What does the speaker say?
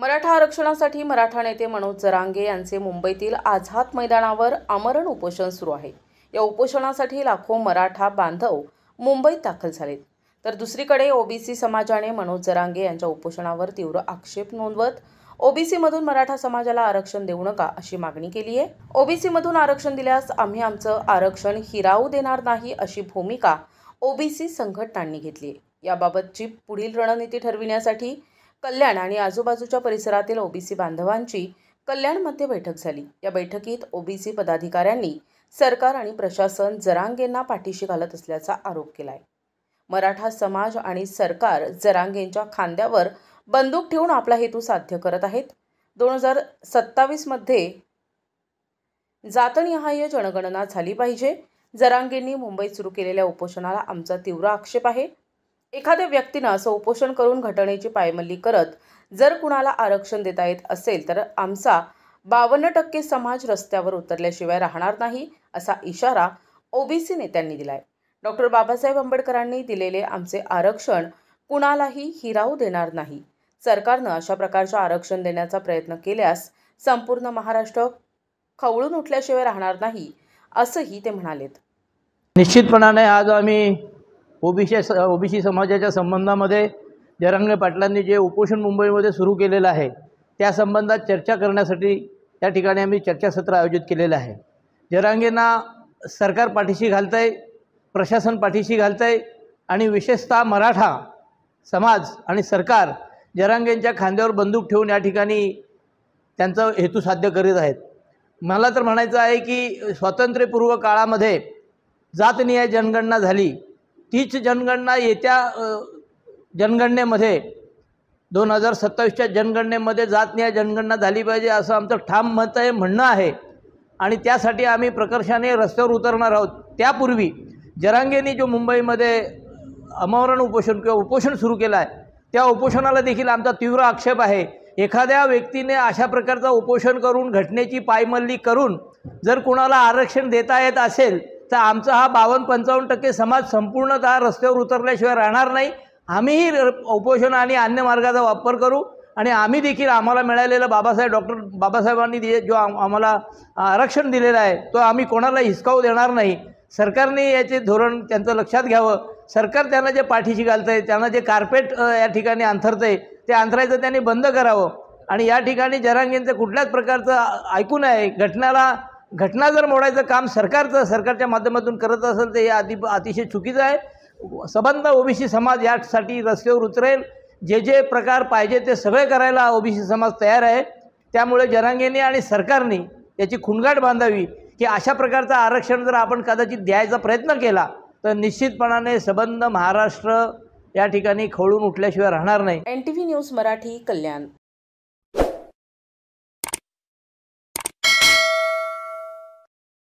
मराठा आरक्षणासाठी मराठा नेते मनोज जरांगे यांचे मुंबईतील आझाद मैदानावर आमरण उपोषण सुरू आहे। या उपोषणासाठी लाखो मराठा बांधव मुंबईत दाखल झालेत। तर दुसरीकडे ओबीसी समाजाने मनोज जरांगे यांच्या उपोषणावर तीव्र आक्षेप नोंदवत ओबीसी मधून मराठा समाजाला आरक्षण देऊ नका अशी मागणी केली आहे। ओबीसी मधून आरक्षण दिल्यास आम्ही आमचं आरक्षण हिरावू देणार नाही अशी भूमिका ओबीसी संघटनांनी घेतली आहे। याबाबतची पुढील रणनीती ठरविण्यासाठी कल्याण आणि आजूबाजूच्या परिसरातील ओबीसी बांधवांची कल्याणमध्ये बैठक झाली। या बैठकीत ओबीसी पदाधिकाऱ्यांनी सरकार आणि प्रशासन जरांगेंना पाठीशी घालत असल्याचा आरोप केलाय। मराठा समाज आणि सरकार जरांगेंच्या खांद्यावर बंदूक ठेवून आपला हेतू साध्य करत आहेत। 2027 मध्ये जातनिहाय जनगणना झाली पाहिजे। जरांगेंनी मुंबईत सुरू केलेल्या उपोषणाला आमचा तीव्र आक्षेप आहे। एखाद्या व्यक्तीने असं उपोषण करून घटनेची पायमल्ली करत जर कुणाला आरक्षण देता येत असेल तर आमचा 52% समाज रस्त्यावर उतरल्याशिवाय राहणार नाही असा इशारा ओबीसी नेत्यांनी दिलाय। डॉक्टर बाबासाहेब आंबेडकरांनी दिलेले आमचे आरक्षण कुणालाही हिरावू देणार नाही। सरकारने अशा प्रकारचे आरक्षण देण्याचा प्रयत्न केल्यास संपूर्ण महाराष्ट्र खवळून उठल्याशिवाय राहणार नाही असंही ते म्हणालेत। निश्चितपणाने आज आम्ही ओबीसी समाजाच्या संबंधामध्ये जरांगे पाटलांनी जे उपोषण मुंबईमध्ये सुरू केलेलं आहे त्या संबंधात चर्चा करण्यासाठी या ठिकाणी आम्ही चर्चासत्र आयोजित केलेलं आहे। जरांगेंना सरकार पाठीशी घालतंय, प्रशासन पाठीशी घालतंय आणि विशेषतः मराठा समाज आणि सरकार जरांगेंच्या खांद्यावर बंदूक ठेवून या ठिकाणी त्यांचा हेतू साध्य करीत आहेत। मला तर म्हणायचं आहे की स्वातंत्र्यपूर्व काळामध्ये जातनिहाय जनगणना झाली, तीच जनगणना येत्या जनगणनेमध्ये 2027च्या जनगणनेमध्ये जातनिहाय जनगणना झाली पाहिजे असं आमचं ठाम मत आहे, म्हणणं आहे आणि त्यासाठी आम्ही प्रकर्षाने रस्त्यावर उतरणार आहोत। त्यापूर्वी जरांगेंनी जो मुंबईमध्ये आमरण उपोषण किंवा उपोषण सुरू केलं आहे त्या उपोषणाला देखील आमचा तीव्र आक्षेप आहे। एखाद्या व्यक्तीने अशा प्रकारचं उपोषण करून घटनेची पायमल्ली करून जर कुणाला आरक्षण देता येत असेल तर आमचा हा 52-55% समाज संपूर्णतः रस्त्यावर उतरल्याशिवाय राहणार नाही। आम्हीही उपोषण आणि अन्य मार्गाचा वापर करू आणि आम्ही देखील आम्हाला मिळालेलं डॉक्टर बाबासाहेबांनी जो आम्हाला आरक्षण दिलेलं आहे तो आम्ही कोणाला हिसकावू देणार नाही। सरकारने याचे धोरण त्यांचं लक्षात घ्यावं। सरकार त्यांना जे पाठीशी घालतं आहे, त्यांना जे कार्पेट या ठिकाणी अंथरतं आहे ते अंथरायचं त्यांनी बंद करावं आणि या ठिकाणी जरांगेंचं कुठल्याच प्रकारचं ऐकू नये। घटना जर मोडायचं काम सरकारच्या माध्यमातून करत असेल तर हे अतिशय चुकीचं आहे। संबंध ओबीसी समाज यासाठी रस्त्यावर उतरेल, जे प्रकार पाहिजे ते सगळे करायला ओबीसी समाज तयार आहे। त्यामुळे जरांगेंनी आणि सरकारने याची खुणगाठ बांधावी की अशा प्रकारचं आरक्षण जर आपण कदाचित द्यायचा प्रयत्न केला तर निश्चितपणाने संबंध महाराष्ट्र या ठिकाणी खवळून उठल्याशिवाय राहणार नाही। NTV न्यूज मराठी, कल्याण।